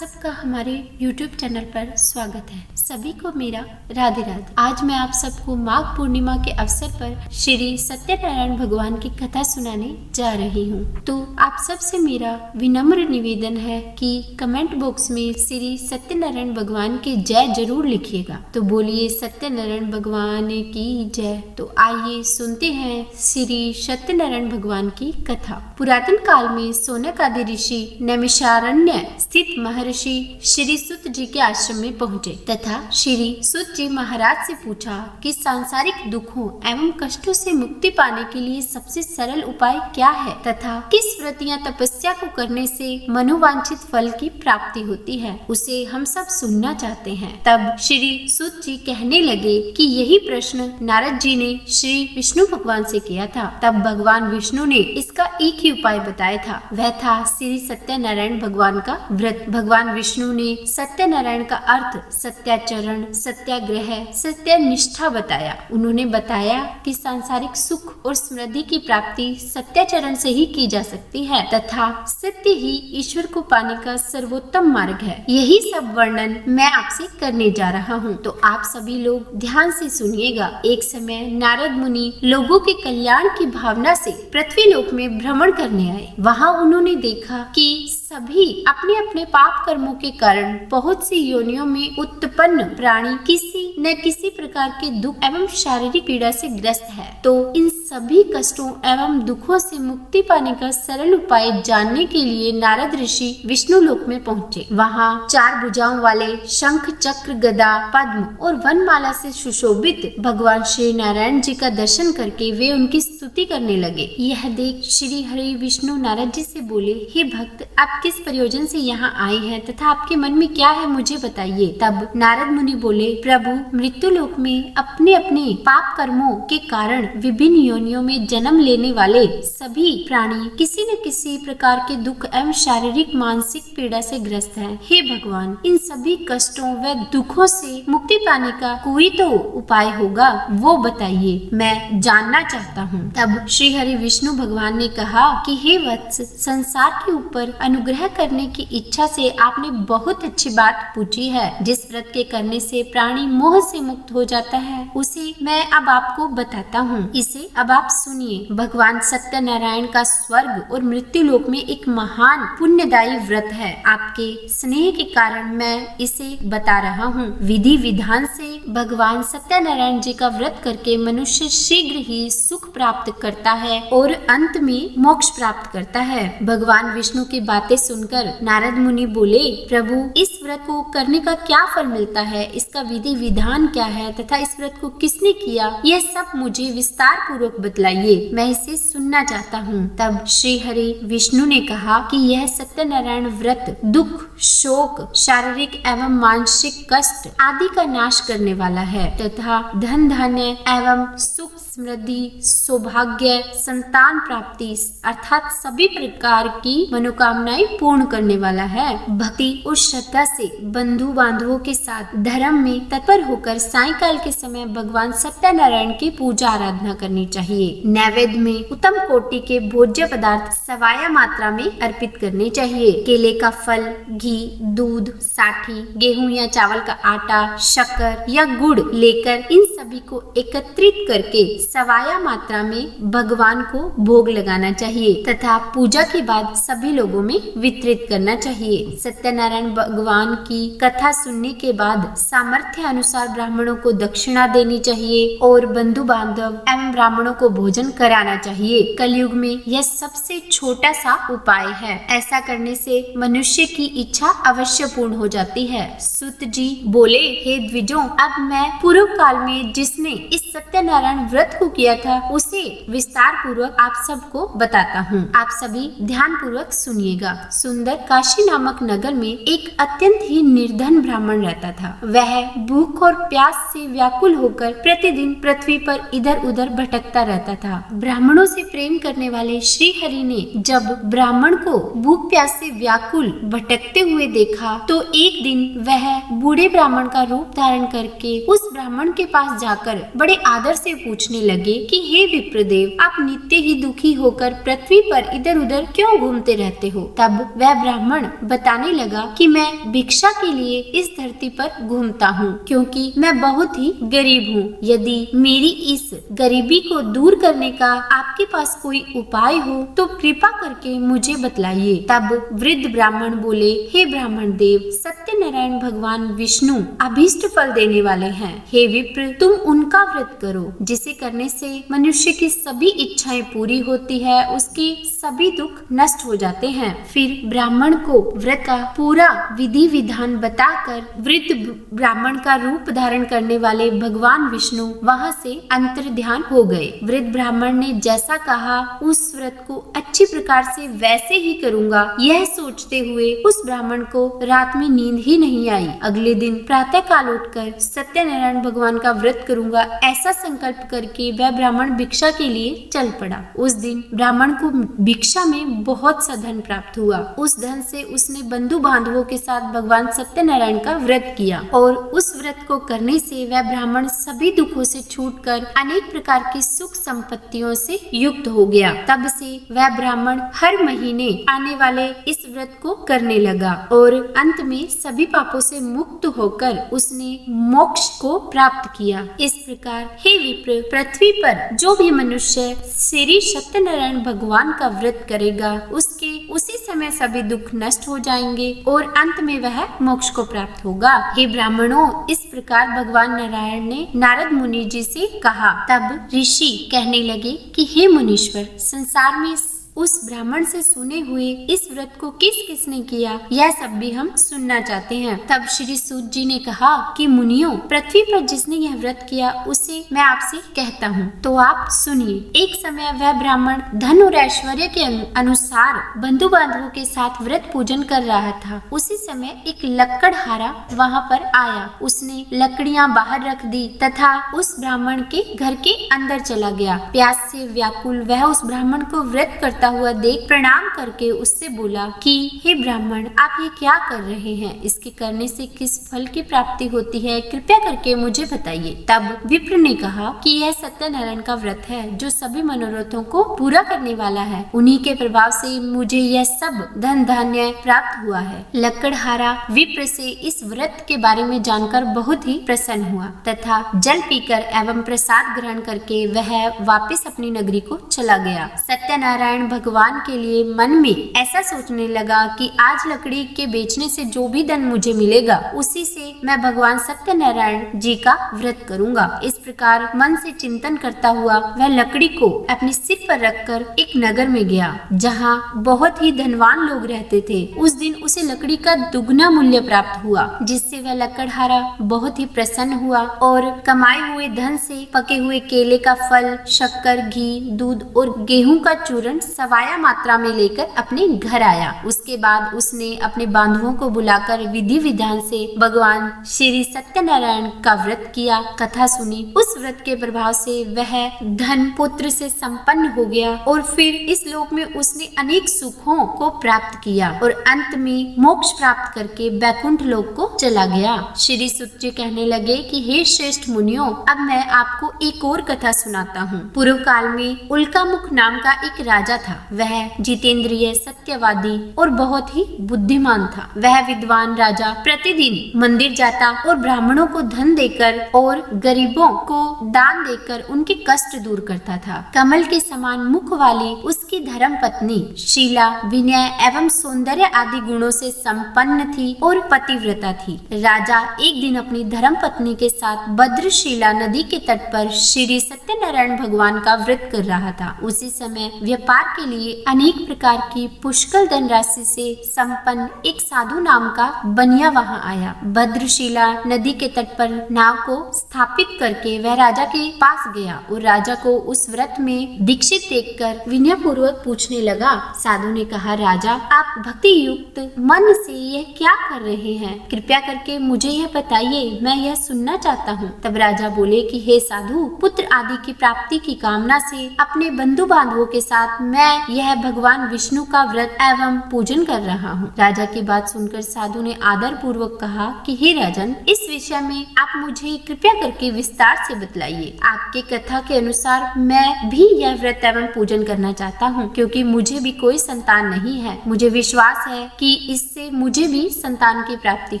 सबका हमारे YouTube channel पर स्वागत है। सभी को मेरा राधे राधे। आज मैं आप सबको माघ पूर्णिमा के अवसर पर श्री सत्यनारायण भगवान की कथा सुनाने जा रही हूँ। तो आप सबसे मेरा विनम्र निवेदन है कि कमेंट बॉक्स में श्री सत्यनारायण भगवान की जय जरूर लिखिएगा। तो बोलिए सत्यनारायण भगवान की जय। तो आइए सुनते हैं श्री सत्यनारायण भगवान की कथा। पुरातन काल में सोनक आदि ऋषि नैमिषारण्य स्थित महर्षि श्री सुत जी के आश्रम में पहुँचे तथा श्री सुत जी महाराज से पूछा कि सांसारिक दुखों एवं कष्टों से मुक्ति पाने के लिए सबसे सरल उपाय क्या है तथा किस व्रत या तपस्या को करने से मनोवांछित फल की प्राप्ति होती है, उसे हम सब सुनना चाहते हैं। तब श्री सुत जी कहने लगे कि यही प्रश्न नारद जी ने श्री विष्णु भगवान से किया था। तब भगवान विष्णु ने इसका एक ही उपाय बताया था, वह था श्री सत्यनारायण भगवान का व्रत। भगवान विष्णु ने सत्यनारायण का अर्थ सत्याचरण, सत्याग्रह, सत्यनिष्ठा बताया। उन्होंने बताया कि सांसारिक सुख और समृद्धि की प्राप्ति सत्याचरण से ही की जा सकती है तथा सत्य ही ईश्वर को पाने का सर्वोत्तम मार्ग है। यही सब वर्णन मैं आपसे करने जा रहा हूँ, तो आप सभी लोग ध्यान से सुनिएगा। एक समय नारद मुनि लोगों के कल्याण की भावना से पृथ्वी लोक में भ्रमण करने आए। वहाँ उन्होंने देखा कि सभी अपने अपने पाप कर्मों के कारण बहुत सी योनियों में उत्पन्न प्राणी किसी न किसी प्रकार के दुख एवं शारीरिक पीड़ा से ग्रस्त है। तो इन सभी कष्टों एवं दुखों से मुक्ति पाने का सरल उपाय जानने के लिए नारद ऋषि विष्णु लोक में पहुँचे। वहाँ 4 भुजाओं वाले शंख, चक्र, गदा, पद्म और वनमाला से सुशोभित भगवान श्री नारायण जी का दर्शन करके वे उनकी स्तुति करने लगे। यह देख श्री हरि विष्णु नारद जी से बोले, हे भक्त, आप किस प्रयोजन से यहाँ आए हैं तथा आपके मन में क्या है, मुझे बताइए। तब नारद मुनि बोले, प्रभु, मृत्यु लोक में अपने अपने पाप कर्मों के कारण विभिन्न योनियों में जन्म लेने वाले सभी प्राणी किसी न किसी प्रकार के दुख एवं शारीरिक मानसिक पीड़ा से ग्रस्त हैं। हे भगवान, इन सभी कष्टों व दुखों से मुक्ति पाने का कोई तो उपाय होगा, वो बताइए, मैं जानना चाहता हूँ। तब श्री हरि विष्णु भगवान ने कहा कि हे वत्स, संसार के ऊपर अनुग्रह करने की इच्छा से आपने बहुत अच्छी बात पूछी है। जिस व्रत के करने से प्राणी मोह से मुक्त हो जाता है, उसे मैं अब आपको बताता हूँ। इसे अब आप सुनिए। भगवान सत्यनारायण का स्वर्ग और मृत्यु लोक में एक महान पुण्यदायी व्रत है। आपके स्नेह के कारण मैं इसे बता रहा हूँ। विधि विधान से भगवान सत्यनारायण जी का व्रत करके मनुष्य शीघ्र ही सुख प्राप्त करता है और अंत में मोक्ष प्राप्त करता है। भगवान विष्णु की बातें सुनकर नारद मुनि बोले, प्रभु, इस व्रत को करने का क्या फल मिलता है, इसका विधि विधान क्या है तथा इस व्रत को किसने किया, यह सब मुझे विस्तार पूर्वक बतलाइए, मैं इसे सुनना चाहता हूँ। तब श्री हरि विष्णु ने कहा कि यह सत्यनारायण व्रत दुख, शोक, शारीरिक एवं मानसिक कष्ट आदि का नाश करने वाला है तथा धन धान्य एवं सुख, समृद्धि, सौभाग्य, संतान प्राप्ति अर्थात सभी प्रकार की मनोकामनाएं पूर्ण करने वाला है। भक्ति और श्रद्धा से बंधु बांधवों के साथ धर्म में तत्पर होकर सायंकाल के समय भगवान सत्यनारायण की पूजा आराधना करनी चाहिए। नैवेद्य में उत्तम कोटि के भोज्य पदार्थ सवाया मात्रा में अर्पित करने चाहिए। केले का फल, घी, दूध, साठी, गेहूं या चावल का आटा, शक्कर या गुड़ लेकर इन सभी को एकत्रित करके सवाया मात्रा में भगवान को भोग लगाना चाहिए तथा पूजा के बाद सभी लोगों में वितरित करना चाहिए। सत्यनारायण भगवान की कथा सुनने के बाद सामर्थ्य अनुसार ब्राह्मणों को दक्षिणा देनी चाहिए और बंधु बांधव एवं ब्राह्मणों को भोजन कराना चाहिए। कलयुग में यह सबसे छोटा सा उपाय है। ऐसा करने से मनुष्य की इच्छा अवश्य पूर्ण हो जाती है। सुत जी बोले, हे द्विजों, अब मैं पूर्व काल में जिसने इस सत्यनारायण व्रत को किया था उसे विस्तार पूर्वक आप सबको बताता हूँ। आप सभी ध्यान पूर्वक सुनिएगा। सुंदर काशी नामक नगर में एक अत्यंत ही निर्धन ब्राह्मण रहता था। वह भूख और प्यास से व्याकुल होकर प्रतिदिन पृथ्वी पर इधर उधर भटकता रहता था। ब्राह्मणों से प्रेम करने वाले श्री हरि ने जब ब्राह्मण को भूख प्यास से व्याकुल भटकते हुए देखा तो एक दिन वह बूढ़े ब्राह्मण का रूप धारण करके उस ब्राह्मण के पास जाकर बड़े आदर से पूछने लगे कि हे विप्रदेव, आप नित्य ही दुखी होकर पृथ्वी पर इधर उधर क्यों घूमते रहते हो? तब वह ब्राह्मण बताने लगा कि मैं भिक्षा के लिए इस धरती पर घूमता हूँ क्योंकि मैं बहुत ही गरीब हूँ। यदि मेरी इस गरीबी को दूर करने का आपके पास कोई उपाय हो तो कृपा करके मुझे बतलाइए। तब वृद्ध ब्राह्मण बोले, हे ब्राह्मण देव, सत्यनारायण भगवान विष्णु अभीष्ट फल देने वाले हैं। हे विप्र, तुम उनका व्रत करो जिसे करने से मनुष्य की सभी इच्छाएं पूरी होती है, उसके सभी दुख नष्ट हो जाते हैं। फिर ब्राह्मण को व्रत का पूरा विधि विधान बताकर वृद्ध ब्राह्मण का रूप धारण करने वाले भगवान विष्णु वहां से अंतर्ध्यान हो गए। वृद्ध ब्राह्मण ने जैसा कहा उस व्रत को अच्छी प्रकार से वैसे ही करूंगा, यह सोचते हुए उस ब्राह्मण को रात में नींद ही नहीं आई। अगले दिन प्रातः काल उठकर सत्यनारायण भगवान का व्रत करूंगा ऐसा संकल्प करके वह ब्राह्मण भिक्षा के लिए चल पड़ा। उस दिन ब्राह्मण को भिक्षा में बहुत सा धन प्राप्त हुआ। उस धन से उसने बंधु बांधवों के साथ भगवान सत्यनारायण का व्रत किया और उस व्रत को करने से वह ब्राह्मण सभी दुखों से छूटकर अनेक प्रकार की सुख संपत्तियों से युक्त हो गया। तब से वह ब्राह्मण हर महीने आने वाले इस व्रत को करने लगा और अंत में सभी पापों से मुक्त होकर उसने मोक्ष को प्राप्त किया। इस प्रकार हे विप्र, पृथ्वी पर जो भी मनुष्य श्री सत्यनारायण भगवान का व्रत करेगा उसके उसी समय सभी दुख नष्ट हो जाएंगे और अंत में वह मोक्ष को प्राप्त होगा। हे ब्राह्मणों, इस प्रकार भगवान नारायण ने नारद मुनि जी से कहा। तब ऋषि कहने लगे कि हे मुनीश्वर, संसार में उस ब्राह्मण से सुने हुए इस व्रत को किस किसने किया, यह सब भी हम सुनना चाहते हैं। तब श्री सूत जी ने कहा कि मुनियों, पृथ्वी पर जिसने यह व्रत किया उसे मैं आपसे कहता हूँ, तो आप सुनिए। एक समय वह ब्राह्मण धन और ऐश्वर्य के अनुसार बंधु बांधवों के साथ व्रत पूजन कर रहा था। उसी समय एक लकड़हारा वहाँ पर आया। उसने लकड़ियाँ बाहर रख दी तथा उस ब्राह्मण के घर के अंदर चला गया। प्यास से व्याकुल वह उस ब्राह्मण को व्रत करता हुआ देख प्रणाम करके उससे बोला कि हे ब्राह्मण, आप ये क्या कर रहे हैं? इसके करने से किस फल की प्राप्ति होती है, कृपया करके मुझे बताइए। तब विप्र ने कहा कि यह सत्यनारायण का व्रत है जो सभी मनोरथों को पूरा करने वाला है। उन्हीं के प्रभाव से मुझे यह सब धन धान्य प्राप्त हुआ है। लकड़हारा विप्र से इस व्रत के बारे में जानकर बहुत ही प्रसन्न हुआ तथा जल पीकर एवं प्रसाद ग्रहण करके वह वापस अपनी नगरी को चला गया। सत्यनारायण भगवान के लिए मन में ऐसा सोचने लगा कि आज लकड़ी के बेचने से जो भी धन मुझे मिलेगा उसी से मैं भगवान सत्यनारायण जी का व्रत करूंगा। इस प्रकार मन से चिंतन करता हुआ वह लकड़ी को अपने सिर पर रखकर एक नगर में गया जहां बहुत ही धनवान लोग रहते थे। उस दिन उसे लकड़ी का दुगना मूल्य प्राप्त हुआ जिससे वह लकड़हारा बहुत ही प्रसन्न हुआ और कमाए हुए धन से पके हुए केले का फल, शक्कर, घी, दूध और गेहूं का चूर्ण सवाया मात्रा में लेकर अपने घर आया। उसके बाद उसने अपने बांधवों को बुलाकर विधि विधान से भगवान श्री सत्यनारायण का व्रत किया, कथा सुनी। उस व्रत के प्रभाव से वह धन पुत्र से संपन्न हो गया और फिर इस लोक में उसने अनेक सुखों को प्राप्त किया और अंत में मोक्ष प्राप्त करके बैकुंठ लोक को चला गया। श्री सुत जी कहने लगे कि हे श्रेष्ठ मुनियों, अब मैं आपको एक और कथा सुनाता हूँ। पूर्व काल में उल्कामुख नाम का एक राजा था। वह जितेंद्रिय, सत्यवादी और बहुत ही बुद्धिमान था। वह विद्वान राजा प्रतिदिन मंदिर जाता और ब्राह्मणों को धन देकर और गरीबों को दान देकर उनके कष्ट दूर करता था। कमल के समान मुख वाली उसकी धर्म पत्नी शीला विनय एवं सौंदर्य आदि गुणों से संपन्न थी और पतिव्रता थी। राजा एक दिन अपनी धर्म पत्नी के साथ भद्रशिला नदी के तट पर श्री सत्यनारायण भगवान का व्रत कर रहा था। उसी समय व्यापार के लिए अनेक प्रकार की पुष्कल धनराशि से संपन्न एक साधु नाम का बनिया वहां आया। भद्रशिला नदी के तट पर नाव को स्थापित करके वह राजा के पास गया और राजा को उस व्रत में दीक्षित देखकर विनय पूर्वक पूछने लगा। साधु ने कहा, राजा, आप भक्ति युक्त मन से यह क्या कर रहे हैं? कृपया करके मुझे यह बताइए, मैं यह सुनना चाहता हूँ। तब राजा बोले कि हे साधु, पुत्र आदि की प्राप्ति की कामना से अपने बंधु बांधवों के साथ मैं यह भगवान विष्णु का व्रत एवं पूजन कर रहा हूँ। राजा की बात सुनकर साधु ने आदर पूर्वक कहा कि हे राजन, इस विषय में आप मुझे कृपया करके विस्तार से बतलाइए। आपके कथा के अनुसार मैं भी यह व्रत एवं पूजन करना चाहता हूँ, क्योंकि मुझे भी कोई संतान नहीं है। मुझे विश्वास है कि इससे मुझे भी संतान की प्राप्ति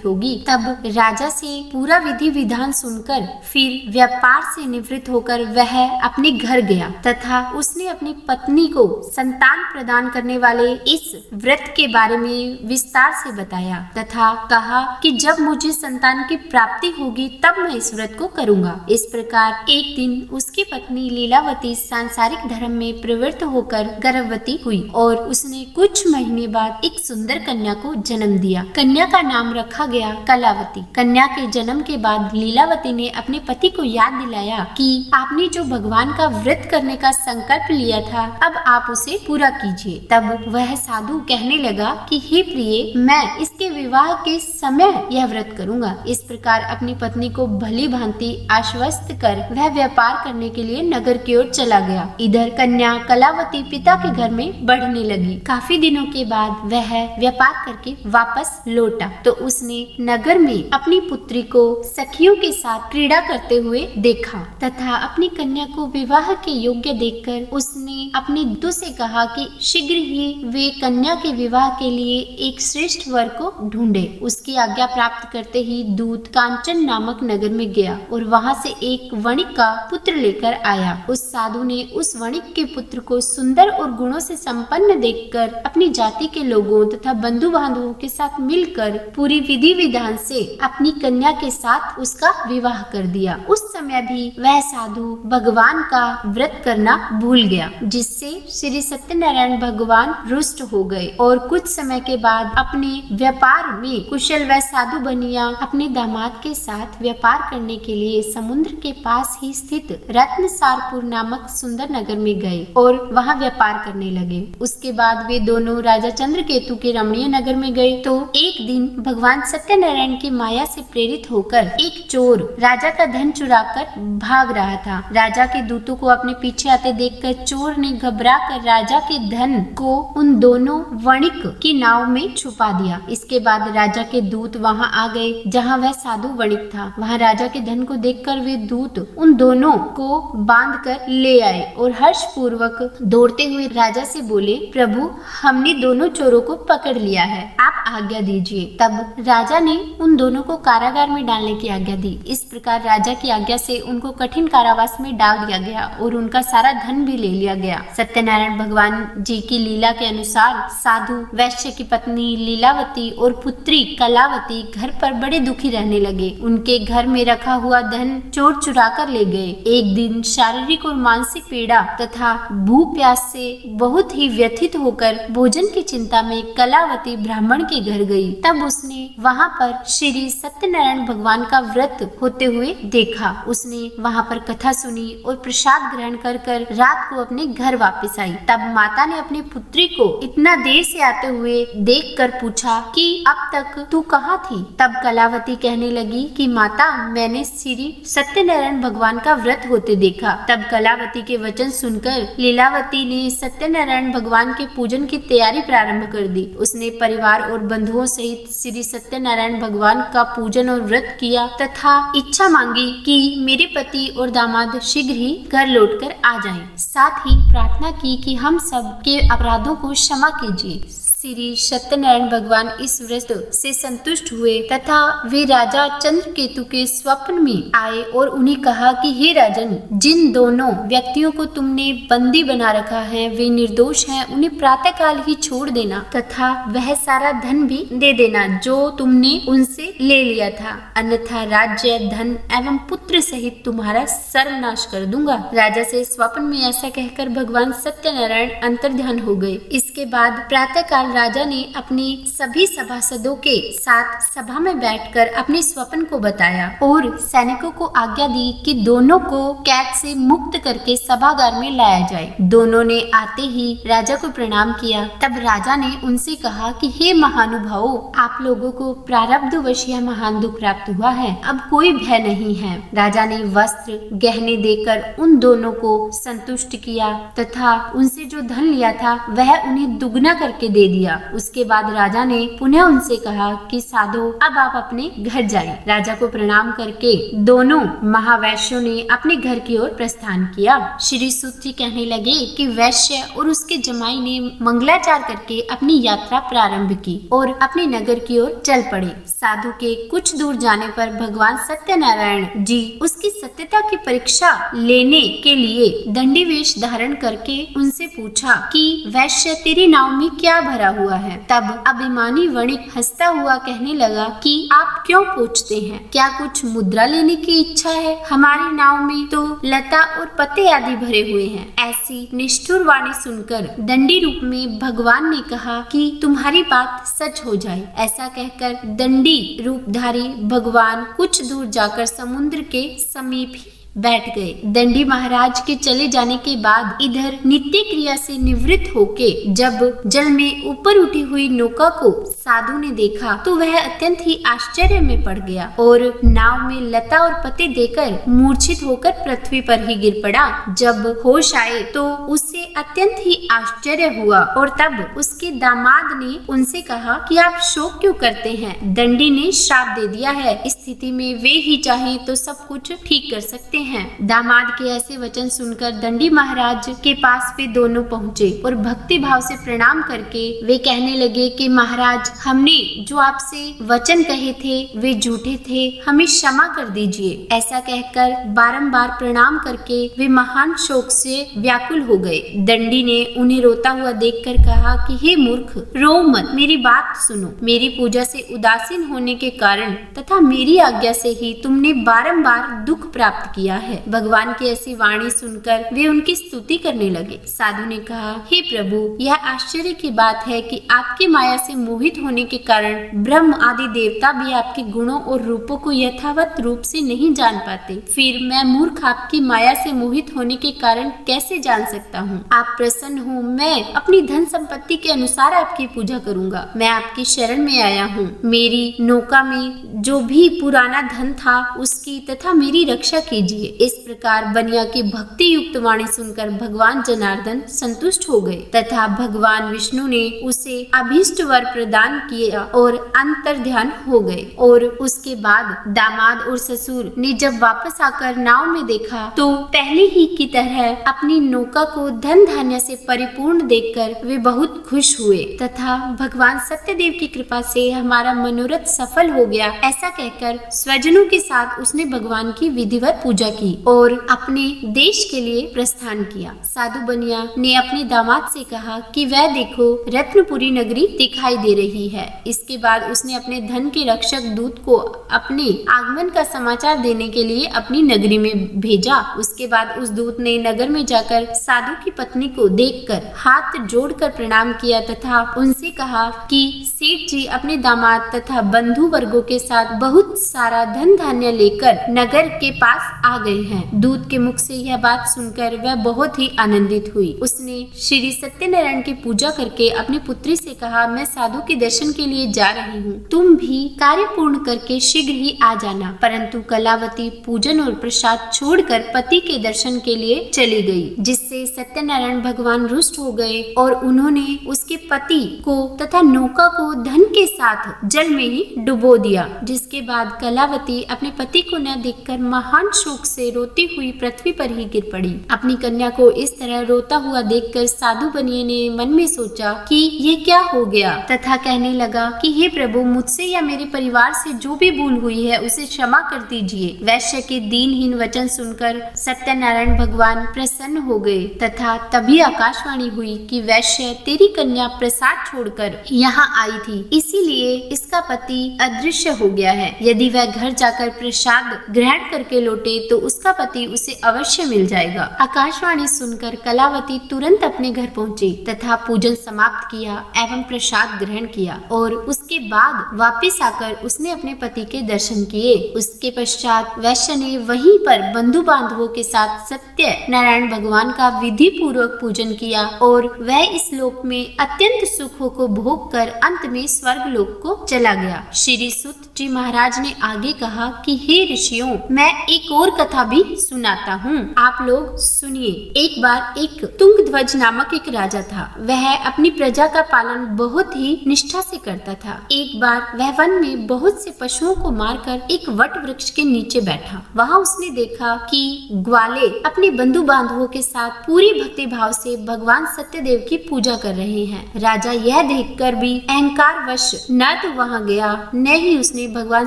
होगी। तब राजा से पूरा विधि विधान सुनकर फिर व्यापार से निवृत्त होकर वह अपने घर गया तथा उसने अपनी पत्नी को संतान प्रदान करने वाले इस व्रत के बारे में विस्तार से बताया तथा कहा कि जब मुझे संतान की प्राप्ति होगी तब मैं इस व्रत को करूंगा। इस प्रकार एक दिन उसकी पत्नी लीलावती सांसारिक धर्म में प्रवृत्त होकर गर्भवती हुई और उसने कुछ महीने बाद एक सुंदर कन्या को जन्म दिया। कन्या का नाम रखा गया कलावती। कन्या के जन्म के बाद लीलावती ने अपने पति को याद दिलाया कि आपने जो भगवान का व्रत करने का संकल्प लिया था, अब आप उसे पूरा कीजिए। तब वह साधु कहने लगा कि हे प्रिय, मैं इसके विवाह के समय यह व्रत करूंगा। इस प्रकार अपनी पत्नी को भली भांति आश्वस्त कर वह व्यापार करने के लिए नगर की ओर चला गया। इधर कन्या कलावती पिता के घर में बढ़ने लगी। काफी दिनों के बाद वह व्यापार करके वापस लौटा तो उसने नगर में अपनी पुत्री को सखियों के साथ क्रीड़ा करते हुए देखा तथा अपनी कन्या को विवाह के योग्य देखकर उसने अपने दूत से कहा कि शीघ्र ही वे कन्या के विवाह के लिए एक श्रेष्ठ वर को ढूंढे। उसकी आज्ञा प्राप्त करते ही दूत कांचन नामक नगर में गया और वहां से एक वणिक का पुत्र लेकर आया। उस साधु ने उस वणिक के पुत्र को सुंदर और गुणों से संपन्न देखकर अपनी जाति के लोगों तथा बंधु बांधवों के साथ मिलकर पूरी विधि विधान से अपनी कन्या के साथ उसका विवाह कर दिया। उस समय भी वह साधु भगवान का व्रत करना भूल गया, जिससे श्री सत्यनारायण भगवान रुष्ट हो गए और कुछ समय के बाद अपने व्यापार में कुशल वह साधु बनिया अपने दामाद के साथ व्यापार करने के लिए समुद्र के पास ही स्थित रत्नसारपुर नामक सुंदर नगर में गए और वहां व्यापार करने लगे। उसके बाद वे दोनों राजा चंद्रकेतु के रमणीय नगर में गए तो एक दिन भगवान सत्यनारायण की माया से प्रेरित होकर एक चोर राजा का धन चुराकर भाग रहा था। राजा के दूतों को अपने पीछे आते देखकर चोर ने घबरा कर राजा के धन को उन दोनों वणिक की नाव में छुपा दिया। इसके बाद राजा के दूत वहां आ गए जहां वह साधु वणिक था। वहां राजा के धन को देखकर वे दूत उन दोनों को बांध कर ले आए और हर्ष पूर्वक दौड़ते हुए राजा से बोले, प्रभु, हमने दोनों चोरों को पकड़ लिया है, आप आज्ञा दीजिए। तब राजा ने उन दोनों को कारागार में डालने की आज्ञा दी। इस प्रकार राजा की आज्ञा से उनको कठिन कारावास में डाल दिया गया और उनका सारा धन भी ले लिया गया। सत्यनारायण भगवान जी की लीला के अनुसार साधु वैश्य की पत्नी लीलावती और पुत्री कलावती घर पर बड़े दुखी रहने लगे। उनके घर में रखा हुआ धन चोर चुरा कर ले गए। एक दिन शारीरिक और मानसिक पीड़ा तथा भूख प्यास से बहुत ही व्यथित होकर भोजन की चिंता में कलावती ब्राह्मण के घर गई। तब उसने वहां पर श्री सत्यनारायण भगवान का व्रत होते हुए देखा। उसने वहां पर कथा सुनी और प्रसाद ग्रहण कर रात को अपने घर वापस आई। तब माता ने अपनी पुत्री को इतना देर से आते हुए देखकर पूछा कि अब तक तू कहाँ थी? तब कलावती कहने लगी कि माता, मैंने श्री सत्यनारायण भगवान का व्रत होते देखा। तब कलावती के वचन सुनकर लीलावती ने सत्यनारायण भगवान के पूजन की तैयारी प्रारंभ कर दी। उसने परिवार और बंधुओं सहित श्री सत्यनारायण भगवान का पूजन और व्रत किया तथा इच्छा मांगी कि मेरे पति और दामाद शीघ्र ही घर लौटकर आ जाएं। साथ ही प्रार्थना की कि हम सब के अपराधों को क्षमा कीजिए। श्री सत्यनारायण भगवान इस व्रत से संतुष्ट हुए तथा वे राजा चंद्रकेतु के स्वप्न में आए और उन्हें कहा कि हे राजन, जिन दोनों व्यक्तियों को तुमने बंदी बना रखा है वे निर्दोष हैं, उन्हें प्रातः काल ही छोड़ देना तथा वह सारा धन भी दे देना जो तुमने उनसे ले लिया था, अन्यथा राज्य, धन एवं पुत्र सहित तुम्हारा सर्वनाश कर दूंगा। राजा से स्वप्न में ऐसा कहकर भगवान सत्यनारायण अंतर्ध्यान हो गए। इसके बाद प्रातः काल राजा ने अपने सभी सभासदों के साथ सभा में बैठकर अपने स्वप्न को बताया और सैनिकों को आज्ञा दी कि दोनों को कैद से मुक्त करके सभागार में लाया जाए। दोनों ने आते ही राजा को प्रणाम किया। तब राजा ने उनसे कहा कि हे महानुभावों, आप लोगों को प्रारब्धवश यह महान दुख प्राप्त हुआ है, अब कोई भय नहीं है। राजा ने वस्त्र गहने देकर उन दोनों को संतुष्ट किया तथा उनसे जो धन लिया था वह उन्हें दुगना करके दे दिया। उसके बाद राजा ने पुनः उनसे कहा कि साधो, अब आप अपने घर जाएं। राजा को प्रणाम करके दोनों महावैश्यों ने अपने घर की ओर प्रस्थान किया। श्री सूत जी कहने लगे कि वैश्य और उसके जमाई ने मंगलाचार करके अपनी यात्रा प्रारंभ की और अपने नगर की ओर चल पड़े। साधु के कुछ दूर जाने पर भगवान सत्यनारायण जी उसकी सत्यता की परीक्षा लेने के लिए दंडी वेश धारण करके उनसे पूछा कि वैश्य, तेरी नाव में क्या भरा हुआ है? तब अभिमानी वणिक हंसता हुआ कहने लगा कि आप क्यों पूछते हैं? क्या कुछ मुद्रा लेने की इच्छा है? हमारी नाव में तो लता और पत्ते आदि भरे हुए हैं। ऐसी निष्ठुर वाणी सुनकर दंडी रूप में भगवान ने कहा कि तुम्हारी बात सच हो जाए। ऐसा कहकर दंडी रूपधारी भगवान कुछ दूर जाकर समुद्र के समीप ही बैठ गए। दंडी महाराज के चले जाने के बाद इधर नित्य क्रिया से निवृत्त होके जब जल में ऊपर उठी हुई नौका को साधु ने देखा तो वह अत्यंत ही आश्चर्य में पड़ गया और नाव में लता और पत्ते देकर मूर्छित होकर पृथ्वी पर ही गिर पड़ा। जब होश आए तो उससे अत्यंत ही आश्चर्य हुआ और तब उसके दामाद ने उनसे कहा कि आप शोक क्यों करते हैं? दंडी ने श्राप दे दिया है, इस स्थिति में वे ही चाहे तो सब कुछ ठीक कर सकते हैं। दामाद के ऐसे वचन सुनकर दंडी महाराज के पास वे दोनों पहुँचे और भक्ति भाव से प्रणाम करके वे कहने लगे कि महाराज, हमने जो आपसे वचन कहे थे वे झूठे थे, हमें क्षमा कर दीजिए। ऐसा कहकर बारंबार प्रणाम करके वे महान शोक से व्याकुल हो गए। दंडी ने उन्हें रोता हुआ देखकर कहा कि हे मूर्ख, रो मत, मेरी बात सुनो। मेरी पूजा से उदासीन होने के कारण तथा मेरी आज्ञा से ही तुमने बारंबार दुख प्राप्त किया है। भगवान की ऐसी वाणी सुनकर वे उनकी स्तुति करने लगे। साधु ने कहा, हे प्रभु, यह आश्चर्य की बात है कि आपकी माया से मोहित होने के कारण ब्रह्म आदि देवता भी आपके गुणों और रूपों को यथावत रूप से नहीं जान पाते। फिर मैं मूर्ख आपकी माया से मोहित होने के कारण कैसे जान सकता हूँ? आप प्रसन्न हो, मैं अपनी धन संपत्ति के अनुसार आपकी पूजा करूँगा। मैं आपकी शरण में आया हूँ। मेरी नौका में जो भी पुराना धन था उसकी तथा मेरी रक्षा कीजिए। इस प्रकार बनिया की भक्ति युक्त वाणी सुनकर भगवान जनार्दन संतुष्ट हो गए तथा भगवान विष्णु ने उसे अभीष्ट वर प्रदान किया और अंतर्ध्यान हो गए। और उसके बाद दामाद और ससुर ने जब वापस आकर नाव में देखा तो पहले ही की तरह अपनी नौका को धन धान्य से परिपूर्ण देखकर वे बहुत खुश हुए तथा भगवान सत्यदेव की कृपा से हमारा मनोरथ सफल हो गया, ऐसा कहकर स्वजनों के साथ उसने भगवान की विधिवत पूजा की और अपने देश के लिए प्रस्थान किया। साधु बनिया ने अपने दामाद से कहा कि वह देखो, रत्नपुरी नगरी दिखाई दे रही है। इसके बाद उसने अपने धन के रक्षक दूत को अपने आगमन का समाचार देने के लिए अपनी नगरी में भेजा। उसके बाद उस दूत ने नगर में जाकर साधु की पत्नी को देखकर हाथ जोड़कर प्रणाम किया तथा उनसे कहा कि सेठ जी अपने दामाद तथा बंधु वर्गों के साथ बहुत सारा धन धान्य लेकर नगर के पास आ गए हैं। दूत के मुख से यह बात सुनकर वह बहुत ही आनंदित हुई। उसने श्री सत्यनारायण की पूजा करके अपनी पुत्री से कहा, मैं साधु के दर्शन के लिए जा रही हूँ, तुम भी कार्य पूर्ण करके शीघ्र ही आ जाना। परंतु कलावती पूजन और प्रसाद छोड़कर पति के दर्शन के लिए चली गई, जिससे सत्यनारायण भगवान रुष्ट हो गए और उन्होंने उसके पति को तथा नौका को धन के साथ जल में ही डुबो दिया। जिसके बाद कलावती अपने पति को न देखकर महान शोक से रोती हुई पृथ्वी पर ही गिर पड़ी। अपनी कन्या को इस तरह रोता हुआ देखकर साधु बनिए ने मन में सोचा कि ये क्या हो गया, तथा कहने लगा कि हे प्रभु, मुझसे या मेरे परिवार से जो भी भूल हुई है उसे क्षमा कर दीजिए। वैश्य के दीनहीन वचन सुनकर सत्यनारायण भगवान प्रसन्न हो गए तथा तभी आकाशवाणी हुई कि वैश्य, तेरी कन्या प्रसाद छोड़कर यहाँ आई थी, इसीलिए इसका पति अदृश्य हो गया है। यदि वह घर जाकर प्रसाद ग्रहण करके लौटे तो उसका पति उसे अवश्य मिल जाएगा। आकाशवाणी सुनकर कलावती तुरंत अपने घर पहुंची तथा पूजन समाप्त किया एवं प्रसाद ग्रहण किया और उसके बाद वापिस आकर उसने अपने पति के दर्शन किए। उसके पश्चात वैश्य ने वहीं पर बंधु बांधवों के साथ सत्य नारायण भगवान का विधि पूर्वक पूजन किया और वह इस लोक में अत्यंत सुखों को भोग कर अंत में स्वर्ग लोक को चला गया। श्री सुत जी महाराज ने आगे कहा कि हे ऋषियों, मैं एक और कथा भी सुनाता हूँ, आप लोग सुनिए। एक बार एक तुंगध्वज नामक एक राजा था। वह अपनी प्रजा का पालन बहुत ही निष्ठा से करता था। एक बार वह वन में बहुत से पशुओं को मारकर एक वट वृक्ष के नीचे बैठा। वहाँ उसने देखा कि ग्वाले अपने बंधु बांधवों के साथ पूरी भक्ति भाव से भगवान सत्यदेव की पूजा कर रहे हैं। राजा यह देखकर भी अहंकार वश न तो वहाँ गया न ही उसने भगवान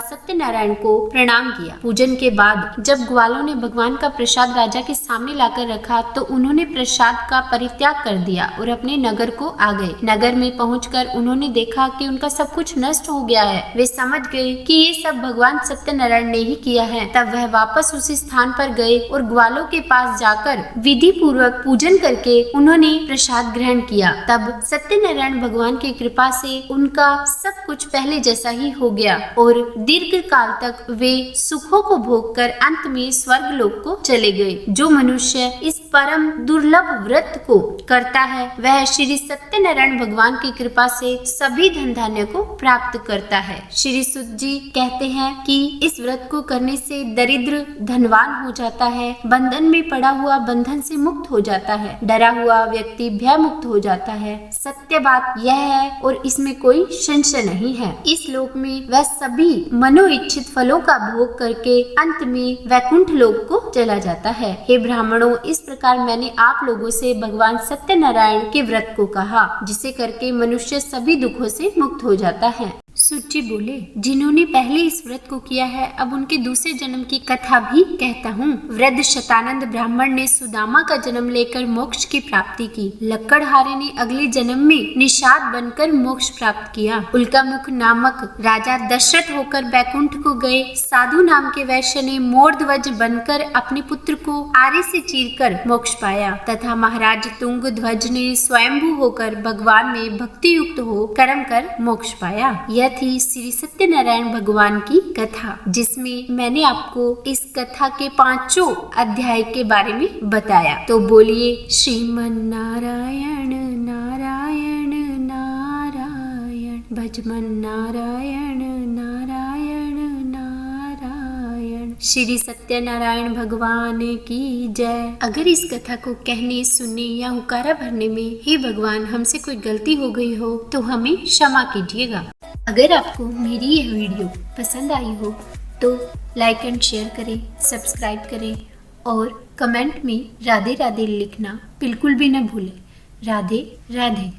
सत्यनारायण को प्रणाम किया। पूजन के बाद जब ग्वालों ने भगवान का प्रसाद राजा के सामने लाकर रखा तो उन्होंने प्रसाद का परित्याग कर दिया और अपने नगर को आ गए। नगर में पहुंचकर उन्होंने देखा कि उनका सब कुछ नष्ट हो गया है। वे समझ गए कि ये सब भगवान सत्यनारायण ने ही किया है। तब वह वापस उसी स्थान पर गए और ग्वालों के पास जाकर विधि पूर्वक पूजन करके उन्होंने प्रसाद ग्रहण किया। तब सत्यनारायण भगवान की कृपा से उनका सब कुछ पहले जैसा ही हो गया और दीर्घ काल तक वे सुखों को भोग कर अंत में स्वर्ग लोक को चले गए। जो मनुष्य इस परम दुर्लभ व्रत को करता है वह श्री सत्यनारायण भगवान की कृपा से सभी धन धान्य को प्राप्त करता है। श्री सुत जी कहते हैं कि इस व्रत को करने से दरिद्र धनवान हो जाता है, बंधन में पड़ा हुआ बंधन से मुक्त हो जाता है, डरा हुआ व्यक्ति भय मुक्त हो जाता है। सत्य बात यह है और इसमें कोई संशय नहीं है। इस लोक में वह सभी मनोइच्छित फलों का भोग करके अंत में वैकुंठ लोक को चला जाता है। हे ब्राह्मणों, इस प्रकार मैंने आप लोगों से भगवान सत्यनारायण के व्रत को कहा, जिसे करके मनुष्य सभी दुखों से मुक्त हो जाता है। सुत जी बोले, जिन्होंने पहले इस व्रत को किया है अब उनके दूसरे जन्म की कथा भी कहता हूँ। वृद्ध शतानंद ब्राह्मण ने सुदामा का जन्म लेकर मोक्ष की प्राप्ति की। लक्कड़हारे ने अगले जन्म में निषाद बनकर मोक्ष प्राप्त किया। उल्कामुख नामक राजा दशरथ होकर बैकुंठ को गए। साधु नाम के वैश्य ने मोरध्वज बनकर अपने पुत्र को आरे से चीरकर मोक्ष पाया तथा महाराज तुंगध्वज ने स्वयंभू होकर भगवान में भक्ति युक्त हो कर्म कर मोक्ष पाया। यह थी श्री सत्यनारायण भगवान की कथा, जिसमें मैंने आपको इस कथा के 5 अध्याय के बारे में बताया। तो बोलिए श्रीमन नारायण नारायण नारायण, भजमन नारायण नारायण नारायण। श्री सत्यनारायण भगवान की जय। अगर इस कथा को कहने, सुनने या हुकारा भरने में हे भगवान हमसे कोई गलती हो गई हो तो हमें क्षमा कीजिएगा। अगर आपको मेरी यह वीडियो पसंद आई हो तो लाइक एंड शेयर करें, सब्सक्राइब करें और कमेंट में राधे राधे लिखना बिल्कुल भी न भूलें। राधे राधे।